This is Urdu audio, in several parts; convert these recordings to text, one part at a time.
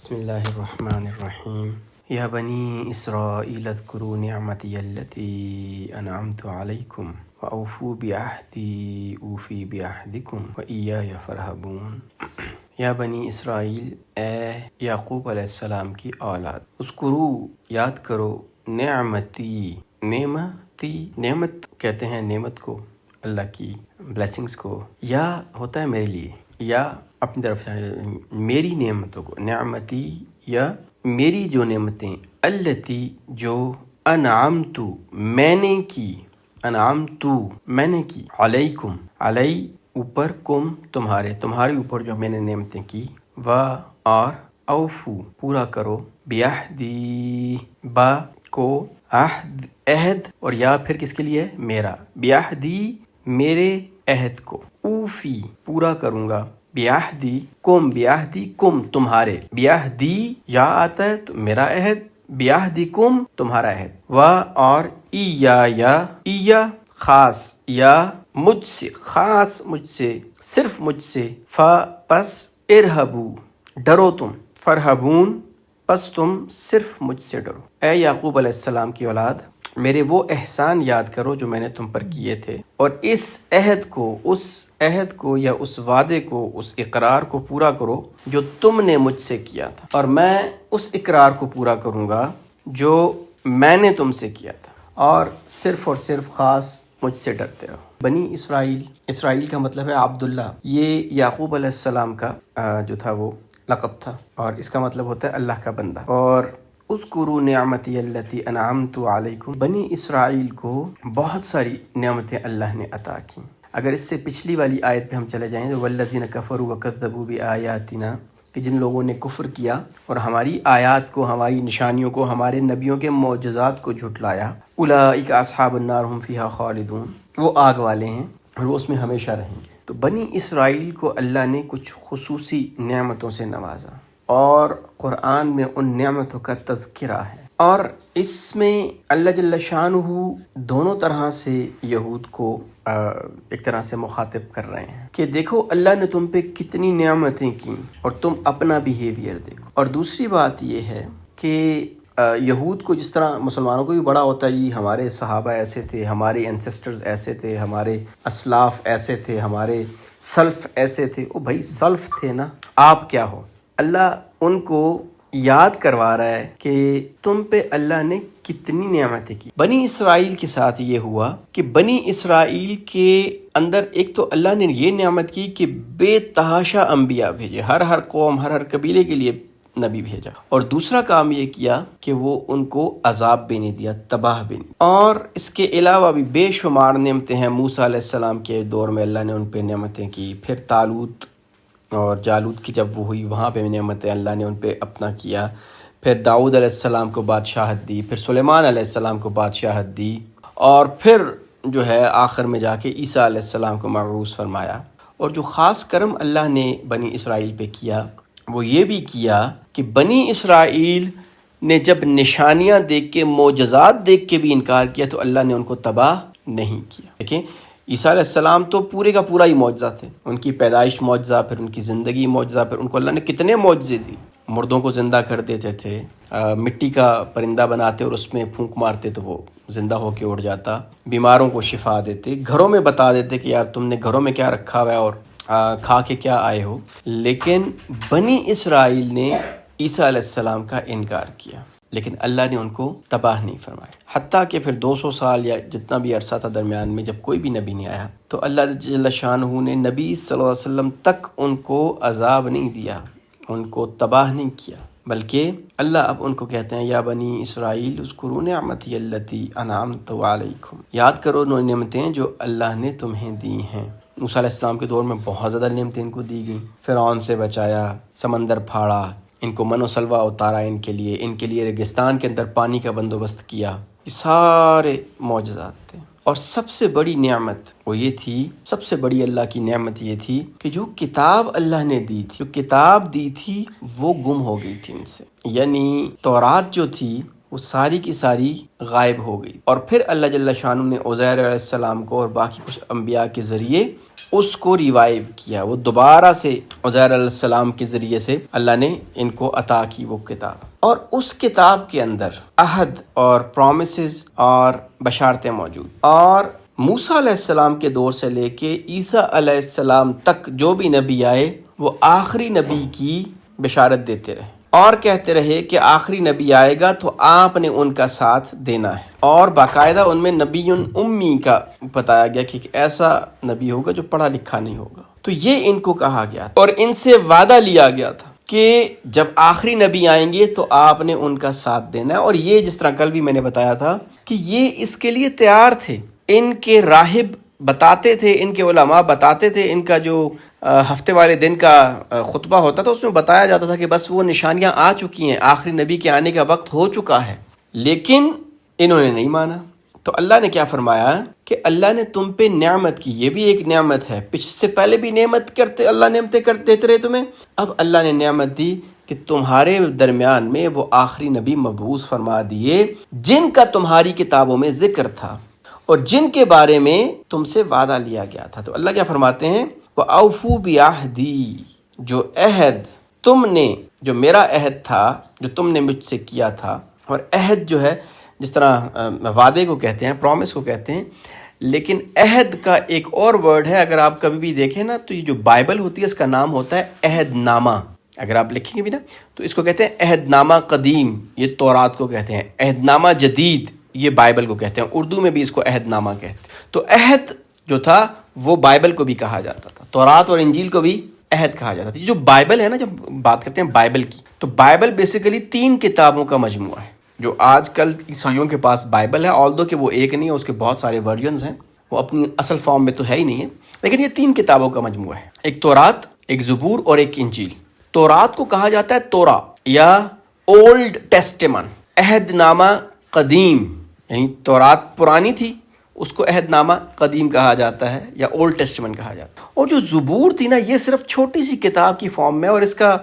بسم اللہ الرحمن الرحیم یا بنی اسرائیل اذکروا نعمتی التي انعمت علیکم واوفوا بعہدی اوفی بعہدکم وایای فارہبون۔ یا بنی اسرائیل، اے یعقوب علیہ السلام کی اولاد، اذکروا یاد کرو، نعمتی نعمت کہتے ہیں نعمت کو، اللہ کی بلیسنگز کو، یا ہوتا ہے میرے لیے، یا اپنی طرف سے میری نعمتوں کو، نعمتی یا میری جو نعمتیں، التی جو انعمت میں نے کی، انعمت میں نے کی، علیکم علی اوپر، کم تمہارے اوپر جو میں نے نعمتیں کی، و اور اوفو پورا کرو، بیہدی با کو عہد اور یا پھر کس کے لیے؟ میرا، بیہدی میرے عہد کو، اوفی پورا کروں گا، بیہدی کم تمہارے، بیہدی یا آتا ہے تو میرا عہد، بیہدی کم تمہارا عہد، و اور ایا خاص، یا مجھ سے، خاص مجھ سے، صرف مجھ سے، پس ارہبو ڈرو تم، فرہبون پس تم صرف مجھ سے ڈرو۔ اے یعقوب علیہ السلام کی اولاد، میرے وہ احسان یاد کرو جو میں نے تم پر کیے تھے، اور اس عہد کو یا اس وعدے کو، اس اقرار کو پورا کرو جو تم نے مجھ سے کیا تھا، اور میں اس اقرار کو پورا کروں گا جو میں نے تم سے کیا تھا، اور صرف خاص مجھ سے ڈرتے رہو۔ بنی اسرائیل کا مطلب ہے عبداللہ، یہ یعقوب علیہ السلام کا جو تھا وہ لقب تھا، اور اس کا مطلب ہوتا ہے اللہ کا بندہ۔ اور اذکروا نعمتی التی انعمت علیکم، بنی اسرائیل کو بہت ساری نعمتیں اللہ نے عطا کی۔ اگر اس سے پچھلی والی آیت پہ ہم چلے جائیں تو والذین کفروا وکذبوا بآیاتنا، کہ جن لوگوں نے کفر کیا اور ہماری آیات کو، ہماری نشانیوں کو، ہمارے نبیوں کے معجزات کو جھٹلایا، اولئک اصحاب النار هم فیہا خالدون، وہ آگ والے ہیں اور وہ اس میں ہمیشہ رہیں گے۔ تو بنی اسرائیل کو اللہ نے کچھ خصوصی نعمتوں سے نوازا، اور قرآن میں ان نعمتوں کا تذکرہ ہے، اور اس میں اللہ جل شانہ دونوں طرح سے یہود کو ایک طرح سے مخاطب کر رہے ہیں کہ دیکھو اللہ نے تم پہ کتنی نعمتیں کی اور تم اپنا بیہیویئر دیکھو۔ اور دوسری بات یہ ہے کہ یہود کو جس طرح مسلمانوں کو بھی بڑا ہوتا ہے، یہ ہمارے صحابہ ایسے تھے، ہمارے انسسٹرز ایسے تھے، ہمارے اسلاف ایسے تھے، ہمارے سلف ایسے تھے۔ او بھائی سلف تھے نا، آپ کیا ہو؟ اللہ ان کو یاد کروا رہا ہے کہ تم پہ اللہ نے کتنی نعمتیں کی۔ بنی اسرائیل کے ساتھ یہ ہوا کہ بنی اسرائیل کے اندر ایک تو اللہ نے یہ نعمت کی کہ بے تحاشا انبیاء بھیجے، ہر قوم، ہر قبیلے کے لیے نبی بھیجا، اور دوسرا کام یہ کیا کہ وہ ان کو عذاب بھی نہیں دیا، تباہ بھی نہیں۔ اور اس کے علاوہ بھی بے شمار نعمتیں ہیں۔ موسیٰ علیہ السلام کے دور میں اللہ نے ان پہ نعمتیں کی، پھر طالوت اور جالوت کی جب وہ ہوئی، وہاں پہ نعمتیں اللہ نے ان پہ اپنا کیا، پھر داؤد علیہ السلام کو بادشاہت دی، پھر سلیمان علیہ السلام کو بادشاہت دی، اور پھر جو ہے آخر میں جا کے عیسیٰ علیہ السلام کو مبعوث فرمایا۔ اور جو خاص کرم اللہ نے بنی اسرائیل پہ کیا وہ یہ بھی کیا کہ بنی اسرائیل نے جب نشانیاں دیکھ کے، معجزات دیکھ کے بھی انکار کیا تو اللہ نے ان کو تباہ نہیں کیا۔ دیکھیں عیسیٰ علیہ السلام تو پورے کا پورا ہی معجزہ تھے، ان کی پیدائش معجزہ، پھر ان کی زندگی معجزہ، پھر ان کو اللہ نے کتنے معجزے دی، مردوں کو زندہ کر دیتے تھے، مٹی کا پرندہ بناتے اور اس میں پھونک مارتے تو وہ زندہ ہو کے اڑ جاتا، بیماروں کو شفا دیتے، گھروں میں بتا دیتے کہ یار تم نے گھروں میں کیا رکھا ہوا ہے اور کھا کے کیا آئے ہو۔ لیکن بنی اسرائیل نے عیسیٰ علیہ السلام کا انکار کیا، لیکن اللہ نے ان کو تباہ نہیں فرمایا، حتیٰ کہ پھر 200 سال یا جتنا بھی عرصہ تھا درمیان میں جب کوئی بھی نبی نہیں آیا تو اللہ جل شانہ نے نبی صلی اللہ علیہ وسلم تک ان کو عذاب نہیں دیا، ان کو تباہ نہیں کیا، بلکہ اللہ اب ان کو کہتے ہیں یا بنی اسرائیل اذکروا نعمتی التی انعمت علیکم، یاد کرو وہ نعمتیں جو اللہ نے تمہیں دی ہیں۔ موسیٰ علیہ السلام کے دور میں بہت زیادہ نعمتیں ان کو دی گئیں، فرعون سے بچایا، سمندر پھاڑا، ان کو من و سلوہ اتارا، ان کے لیے ریگستان کے اندر پانی کا بندوبست کیا، یہ سارے معجزات تھے۔ اور سب سے بڑی نعمت وہ یہ تھی، سب سے بڑی اللہ کی نعمت یہ تھی کہ جو کتاب اللہ نے دی تھی، جو کتاب دی تھی وہ گم ہو گئی تھی ان سے، یعنی تورات جو تھی وہ ساری کی ساری غائب ہو گئی، اور پھر اللہ جل شانہ نے عزیر علیہ السلام کو اور باقی کچھ انبیاء کے ذریعے اس کو ریوائیو کیا، وہ دوبارہ سے عزیر علیہ السلام کے ذریعے سے اللہ نے ان کو عطا کی وہ کتاب، اور اس کتاب کے اندر عہد اور پرومسز اور بشارتیں موجود، اور موسیٰ علیہ السلام کے دور سے لے کے عیسیٰ علیہ السلام تک جو بھی نبی آئے وہ آخری نبی کی بشارت دیتے رہے، اور کہتے رہے کہ آخری نبی آئے گا تو آپ نے ان کا ساتھ دینا ہے، اور باقاعدہ ان میں نبی امی کا بتایا گیا کہ ایسا نبی ہوگا جو پڑھا لکھا نہیں ہوگا۔ تو یہ ان کو کہا گیا اور ان سے وعدہ لیا گیا تھا کہ جب آخری نبی آئیں گے تو آپ نے ان کا ساتھ دینا ہے، اور یہ جس طرح کل بھی میں نے بتایا تھا کہ یہ اس کے لیے تیار تھے، ان کے راہب بتاتے تھے، ان کے علماء بتاتے تھے، ان کا جو ہفتے والے دن کا خطبہ ہوتا تھا اس میں بتایا جاتا تھا کہ بس وہ نشانیاں آ چکی ہیں، آخری نبی کے آنے کا وقت ہو چکا ہے، لیکن انہوں نے نہیں مانا۔ تو اللہ نے کیا فرمایا کہ اللہ نے تم پہ نعمت کی، یہ بھی ایک نعمت ہے، سے پہلے بھی نعمت کرتے، اللہ نعمتیں دیتے رہے تمہیں، اب اللہ نے نعمت دی کہ تمہارے درمیان میں وہ آخری نبی مبعوث فرما دیے جن کا تمہاری کتابوں میں ذکر تھا اور جن کے بارے میں تم سے وعدہ لیا گیا تھا۔ تو اللہ کیا فرماتے ہیں، وَأَوْفُوا بِعَهْدِي، جو عہد تم نے، جو میرا عہد تھا جو تم نے مجھ سے کیا تھا، اور عہد جو ہے جس طرح وعدے کو کہتے ہیں، پرومس کو کہتے ہیں، لیکن عہد کا ایک اور ورڈ ہے، اگر آپ کبھی بھی دیکھیں نا تو یہ جو بائبل ہوتی ہے اس کا نام ہوتا ہے عہد نامہ، اگر آپ لکھیں گے بھی نا تو اس کو کہتے ہیں عہد نامہ قدیم، یہ تورات کو کہتے ہیں، عہد نامہ جدید یہ بائبل کو کہتے ہیں، اردو میں بھی اس کو عہد نامہ کہتے ہیں۔ تو عہد جو تھا وہ بائبل کو بھی کہا جاتا تھا، تورات اور انجیل کو بھی عہد کہا جاتا تھا۔ جو بائبل ہے نا، جب بات کرتے ہیں بائبل کی، تو بائبل بیسیکلی 3 کتابوں کا مجموعہ ہے۔ جو آج کل عیسائیوں کے پاس بائبل ہے، آلدو کہ وہ ایک نہیں ہے، اس کے بہت سارے ورژنز ہیں، وہ اپنی اصل فارم میں تو ہے ہی نہیں ہے، لیکن یہ 3 کتابوں کا مجموعہ ہے، ایک تورات، ایک زبور اور ایک انجیل۔ تورات کو کہا جاتا ہے تورا یا اولڈ ٹیسٹمنٹ، عہد نامہ قدیم، یعنی تورات پرانی تھی، اس کو عہد نامہ قدیم کہا جاتا ہے یا اولڈ ٹیسٹمنٹ کہا جاتا ہے۔ اور جو زبور تھی نا، یہ صرف چھوٹی سی کتاب کی فارم میں، اور اس کا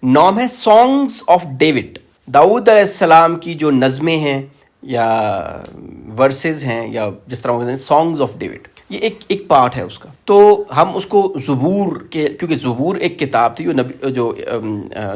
نام ہے سانگز آف ڈیوڈ، داؤد علیہ السلام کی جو نظمیں ہیں یا ورسز ہیں، یا جس طرح وہ کہتے ہیں سانگز آف ڈیوڈ، یہ ایک پارٹ ہے اس کا۔ تو ہم اس کو زبور کے، کیونکہ زبور ایک کتاب تھی جو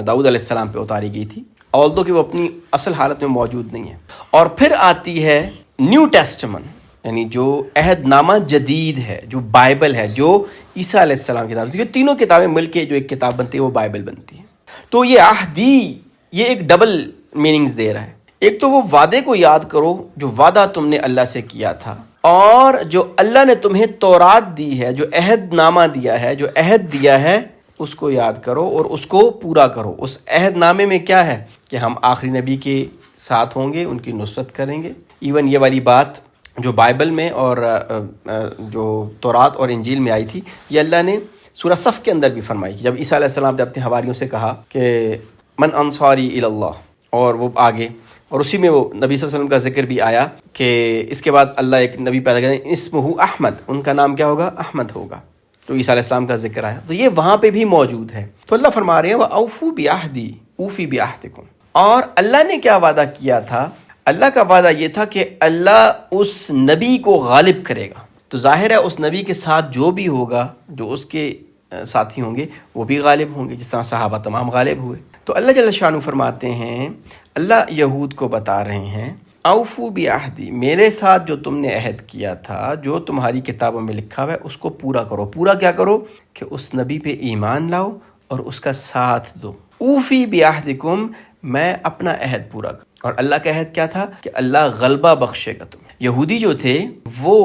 داؤد علیہ السلام پہ اتاری گئی تھی، آلدو کہ وہ اپنی اصل حالت میں موجود نہیں ہے۔ اور پھر آتی ہے نیو ٹیسٹمنٹ، یعنی جو عہد نامہ جدید ہے، جو بائبل ہے، جو عیسیٰ علیہ السلام کی کتاب تھی، یہ تینوں کتابیں مل کے جو ایک کتاب بنتی ہے وہ بائبل بنتی ہے۔ تو یہ عہدی، یہ ایک ڈبل میننگز دے رہا ہے، ایک تو وہ وعدے کو یاد کرو جو وعدہ تم نے اللہ سے کیا تھا، اور جو اللہ نے تمہیں تورات دی ہے، جو عہد نامہ دیا ہے، جو عہد دیا ہے، اس کو یاد کرو اور اس کو پورا کرو۔ اس عہد نامے میں کیا ہے کہ ہم آخری نبی کے ساتھ ہوں گے، ان کی نصرت کریں گے۔ ایون یہ والی بات جو بائبل میں اور جو تورات اور انجیل میں آئی تھی، یہ اللہ نے سورہ صف کے اندر بھی فرمائی، جب عیسیٰ علیہ السلام نے اپنے حواریوں سے کہا کہ من انصاری الی اللہ، اور وہ آگے، اور اسی میں وہ نبی صلی اللہ علیہ وسلم کا ذکر بھی آیا کہ اس کے بعد اللہ ایک نبی پیدا کریں، اسمہ احمد، ان کا نام کیا ہوگا؟ احمد ہوگا، تو عیسیٰ علیہ السلام کا ذکر آیا، تو یہ وہاں پہ بھی موجود ہے۔ تو اللہ فرما رہے ہیں وَأَوْفُوا بِعَهْدِي أُوفِ بِعَهْدِكُمْ، اور اللہ نے کیا وعدہ کیا تھا؟ اللہ کا وعدہ یہ تھا کہ اللہ اس نبی کو غالب کرے گا۔ تو ظاہر ہے اس نبی کے ساتھ جو بھی ہوگا، جو اس کے ساتھی ہوں گے وہ بھی غالب ہوں گے، جس طرح صحابہ تمام غالب ہوئے۔ تو اللہ جل شانہ فرماتے ہیں، اللہ یہود کو بتا رہے ہیں، اوفو بعہدی، میرے ساتھ جو تم نے عہد کیا تھا، جو تمہاری کتابوں میں لکھا ہوا ہے، اس کو پورا کرو۔ پورا کیا کرو؟ کہ اس نبی پہ ایمان لاؤ اور اس کا ساتھ دو۔ اوفی بعہدکم، میں اپنا عہد پورا کروں۔ اور اللہ کا عہد کیا تھا؟ کہ اللہ غلبہ بخشے گا تمہیں۔ یہودی جو تھے وہ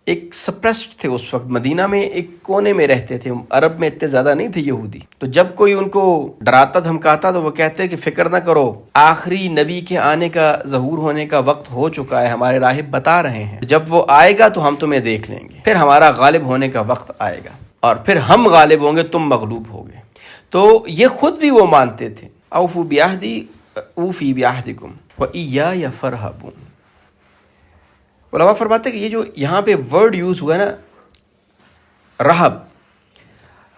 ایک سپریسڈ تھے، اس وقت مدینہ میں ایک کونے میں رہتے تھے، عرب میں اتنے زیادہ نہیں تھے یہودی۔ تو جب کوئی ان کو ڈراتا دھمکاتا تو وہ کہتے کہ فکر نہ کرو، آخری نبی کے آنے کا، ظہور ہونے کا وقت ہو چکا ہے، ہمارے راہب بتا رہے ہیں، جب وہ آئے گا تو ہم تمہیں دیکھ لیں گے، پھر ہمارا غالب ہونے کا وقت آئے گا اور پھر ہم غالب ہوں گے، تم مغلوب ہوگے۔ تو یہ خود بھی وہ مانتے تھے، اوفو بعہدی اوفی بعہدکم وإیایا فارہبون۔ علماء فرماتے ہیں کہ یہ جو یہاں پہ ورڈ یوز ہوا ہے نا،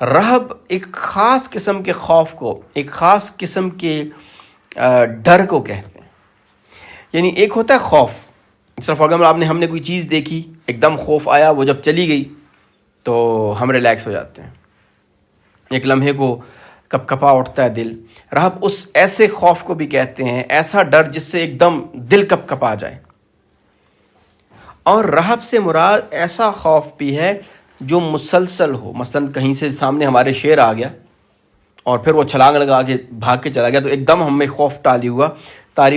رہب ایک خاص قسم کے خوف کو، ایک خاص قسم کے ڈر کو کہتے ہیں۔ یعنی ایک ہوتا ہے خوف، جس طرح فار ایگزامپل ہم نے کوئی چیز دیکھی، ایک دم خوف آیا، وہ جب چلی گئی تو ہم ریلیکس ہو جاتے ہیں، ایک لمحے کو کپ کپا اٹھتا ہے دل۔ رہب اس ایسے خوف کو بھی کہتے ہیں، ایسا ڈر جس سے ایک دم دل کپ کپا جائے۔ اور رہب سے مراد ایسا خوف بھی ہے جو مسلسل ہو، مثلا کہیں سے سامنے ہمارے شیر آ گیا اور پھر وہ چھلانگ لگا کے بھاگ کے چلا گیا، تو ایک دم ہمیں خوف طاری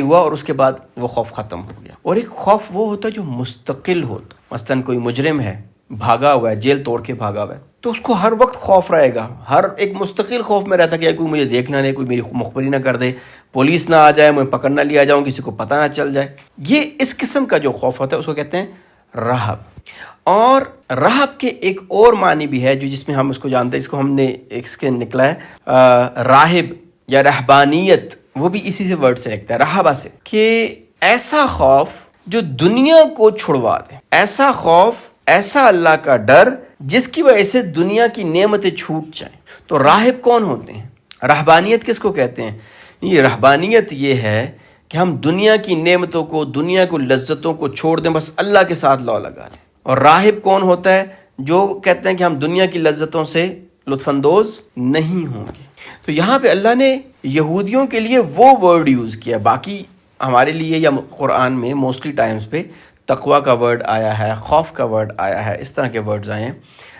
ہوا اور اس کے بعد وہ خوف ختم ہو گیا۔ اور ایک خوف وہ ہوتا ہے جو مستقل ہوتا، مثلا کوئی مجرم ہے، بھاگا ہوا ہے، جیل توڑ کے بھاگا ہوا ہے، تو اس کو ہر وقت خوف رہے گا، ہر ایک مستقل خوف میں رہتا کہ کوئی مجھے دیکھ نہ دے، کوئی میری مخبری نہ کر دے، پولیس نہ آ جائے، مجھے پکڑ نہ لیا جاؤں، کسی کو پتہ نہ چل جائے۔ یہ اس قسم کا جو خوف ہوتا ہے اس کو کہتے ہیں رہب۔ اور رہب کے ایک اور معنی بھی ہے جو جس میں ہم اس کو جانتے ہیں، اس کو ہم نے اس کے نکلا ہے راہب یا رہبانیت، وہ بھی اسی سے ورڈ سے لگتا ہے، رہبہ سے، کہ ایسا خوف جو دنیا کو چھڑوا دے، ایسا خوف، ایسا اللہ کا ڈر جس کی وجہ سے دنیا کی نعمتیں چھوٹ جائیں۔ تو راہب کون ہوتے ہیں؟ رہبانیت کس کو کہتے ہیں؟ یہ رہبانیت یہ ہے کہ ہم دنیا کی نعمتوں کو، دنیا کو، لذتوں کو چھوڑ دیں، بس اللہ کے ساتھ لو لگا لیں۔ اور راہب کون ہوتا ہے؟ جو کہتے ہیں کہ ہم دنیا کی لذتوں سے لطف اندوز نہیں ہوں گے۔ تو یہاں پہ اللہ نے یہودیوں کے لیے وہ ورڈ یوز کیا، باقی ہمارے لیے یا قرآن میں موسٹلی ٹائمز پہ تقویٰ کا ورڈ آیا ہے، خوف کا ورڈ آیا ہے، اس طرح کے ورڈز آئے ہیں،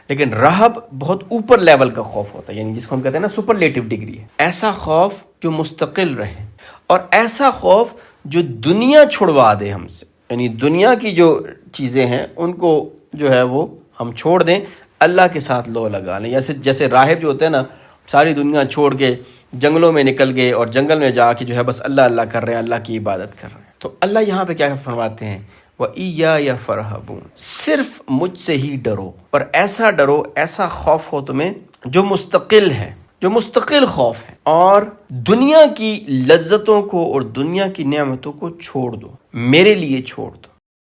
لیکن رہب بہت اوپر لیول کا خوف ہوتا ہے، یعنی جس کو ہم کہتے ہیں نا سپرلیٹو ڈگری ہے، ایسا خوف جو مستقل رہے، اور ایسا خوف جو دنیا چھڑوا دے ہم سے، یعنی دنیا کی جو چیزیں ہیں ان کو جو ہے وہ ہم چھوڑ دیں، اللہ کے ساتھ لو لگا لیں۔ جیسے راہب جو ہوتے ہیں نا، ساری دنیا چھوڑ کے جنگلوں میں نکل گئے اور جنگل میں جا کے جو ہے بس اللہ اللہ کر رہے ہیں، اللہ کی عبادت کر رہے ہیں۔ تو اللہ یہاں پہ کیا فرماتے ہیں؟ وَإِيَّايَ فَارْهَبُونَ، صرف مجھ سے ہی ڈرو، اور ایسا ڈرو، ایسا خوف ہو تمہیں جو مستقل ہے، جو مستقل خوف ہے، اور دنیا کی لذتوں کو اور دنیا کی نعمتوں کو چھوڑ دو، میرے لیے چھوڑ دو۔